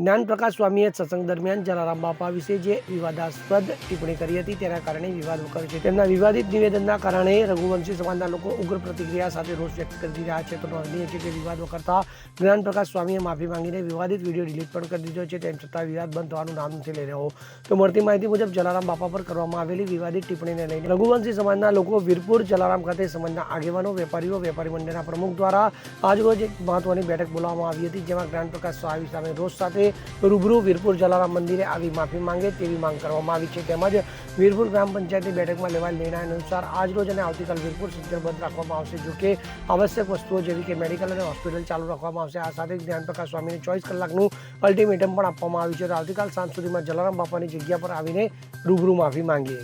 જ્ઞાનપ્રકાશ સ્વામીએ સત્સંગ દરમિયાન જલારામ બાપા વિશે જે વિવાદાસ્પદ ટિપ્પણી કરી હતી તેના કારણે વિવાદ વકર્યો છે। તેમના વિવાદિત નિવેદનના કારણે રઘુવંશી સમાજના લોકો ઉગ્ર પ્રતિક્રિયા સાથે રોષ વ્યક્ત કરી રહ્યા છે। તો નોંધનીય છે કે વિવાદ વકરતા જ્ઞાનપ્રકાશ સ્વામીએ માફી માંગીને વિવાદિત વિડીયો ડિલીટ પણ કરી દીધો છે। તેમ છતાં વિવાદ બંધ થવાનું નામ નથી લઈ રહ્યો। તો મળતી માહિતી મુજબ જલારામ બાપા પર કરવામાં આવેલી વિવાદિત ટિપ્પણીને લઈને રઘુવંશી સમાજના લોકો વીરપુર જલારામ ખાતે સમાજના આગેવાનો વેપારીઓ વેપારી મંડળના પ્રમુખ દ્વારા આજરોજ એક મહત્વની બેઠક બોલાવવામાં આવી હતી, જેમાં જ્ઞાનપ્રકાશ સ્વામી સામે રોષ સાથે રૂબરૂ વીરપુર જલારામ મંદિરે આવી માફી માંગે તેવી માંગ કરવામાં આવી છે। તેમજ વીરપુર ગ્રામ પંચાયતની બેઠકમાં લેવાયેલ નિર્ણય અનુસાર આજરોજ અને આવતીકાલ વીરપુર સેન્ટર બંધ રાખવામાં આવશે। જો કે આવશ્યક વસ્તુઓ જેવી કે મેડિકલ અને હોસ્પિટલ ચાલુ રાખવામાં આવશે। આ સાથે જ્ઞાનપ્રકાશ સ્વામીને 24 કલાકનું અલ્ટિમેટમ પણ આપવામાં આવ્યું છે। તો આવતીકાલ સાંજ સુધીમાં જલારામ બાપાની જગ્યા પર આવીને રૂબરૂ માફી માંગીએ।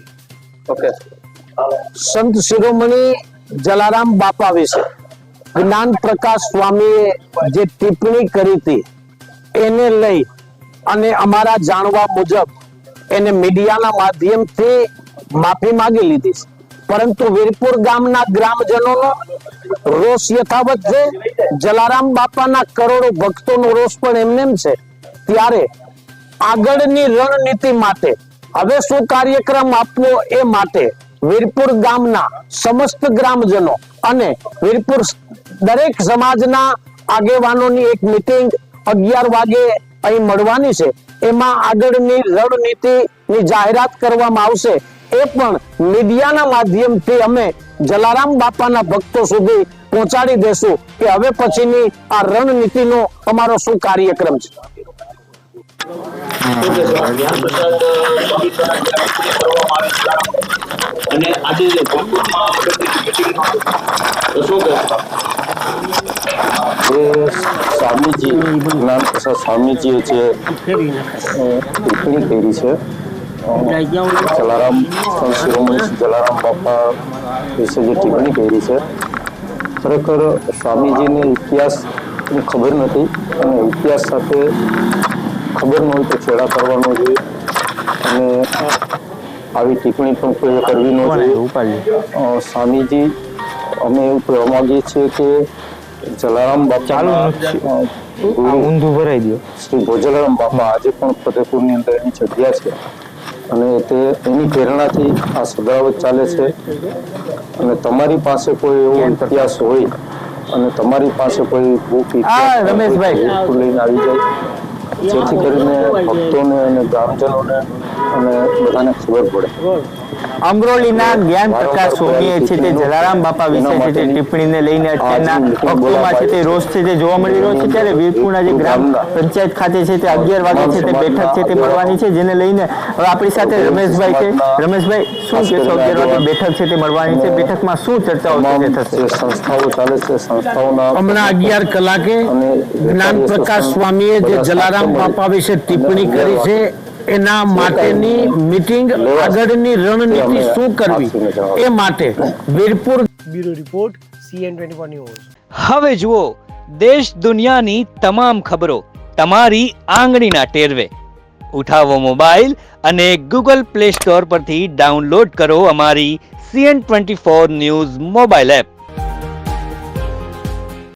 ઓકે, સંત શિરોમણી જલારામ બાપા વિશે જ્ઞાનપ્રકાશ સ્વામીએ જે ટિપ્પણી કરી હતી એને લઈ અને અમારા જાણવા મુજબ એને મીડિયાના માધ્યમથી માફી માંગી લીધી છે, પરંતુ વીરપુર ગામના ગ્રામજનોનો રોષ યથાવત છે। જલારામ બાપાના કરોડો ભક્તોનો રોષ પણ એમનેમ છે। ત્યારે આગળની રણનીતિ માટે હવે શું કાર્યક્રમ આપવો એ માટે વીરપુર ગામના સમસ્ત ગ્રામજનો અને વીરપુર દરેક સમાજના આગેવાનોની એક મીટિંગ 11 વાગે અહીં મળવાની છે। એમાં આગળની રણનીતિની જાહેરાત કરવામાં આવશે। એ પણ મીડિયાના માધ્યમથી અમે જલારામ બાપાના ભક્તો સુધી પહોંચાડી દેશું કે હવે પછીની આ રણનીતિનો અમારો શું કાર્યક્રમ છે। અને આજે સ્વામીજી જ્ઞાનપ્રકાશ સ્વામીજીએ જે ટિપ્પણી કરી છે જલારામ સંત શિરોમણી જલારામ બાપા વિશે જે ટિપ્પણી કરી છે, ખરેખર સ્વામીજીને ઇતિહાસની ખબર નથી અને ઇતિહાસ સાથે ખબર ન હોય તો છેડા કરવાનો જોઈએ અને આવી ટિપ્પણી પણ કોઈ કરવી ન જોઈએ। સ્વામીજી અમે એવું કહેવા માંગીએ છીએ કે જલારામ બાપા ઊંધું ભરાઈ દો શ્રી ભોજલારામ બાપા આજે પણ ફતેપુરની અંદર એની જગ્યા છે અને તે એની પ્રેરણાથી આ સદાવત ચાલે છે। અને તમારી પાસે કોઈ એવો ઇતિહાસ હોય અને તમારી પાસે કોઈ બુક રમેશભાઈ લઈને આવી જાય જેથી કરીને ભક્તોને અને ગ્રામજનોને અને બધાને ખબર પડે। અમરોલીના જ્ઞાનપ્રકાશ સ્વામીએ છે તે જલારામ બાપા વિશે છે તે ટિપ્પણીને લઈને અત્યારના ભક્તોમાં છે તે રોષ છે તે જોવા મળી રહ્યો છે। ત્યારે વીરપુરના જે ગ્રામ પંચાયત ખાતે છે તે 11 વાગે છે તે બેઠક છે તે મળવાની છે, જેને લઈને હવે આપણી સાથે રમેશભાઈ છે। રમેશભાઈ, શું કહેશો? 11 વાગે બેઠક છે તે મળવાની છે, બેઠકમાં શું ચર્ચાઓ થશે? સંસ્થાઓ ચાલે છે, સંસ્થાઓના હમણાં 11 કલાકે જ્ઞાનપ્રકાશ સ્વામીએ જે જલારામ બાપા વિશે ટિપ્પણી કરી છે એના માટેની મીટિંગ આગળની રણનીતિ શું કરવી એ માટે Virpur bureau report CN24 news. હવે જુઓ દેશ દુનિયાની તમામ ખબરો તમારી આંગળીના ટેરવે। ઉઠાવો મોબાઈલ અને Google Play Store પરથી ડાઉનલોડ કરો અમારી CN24 ન્યૂઝ મોબાઈલ એપ।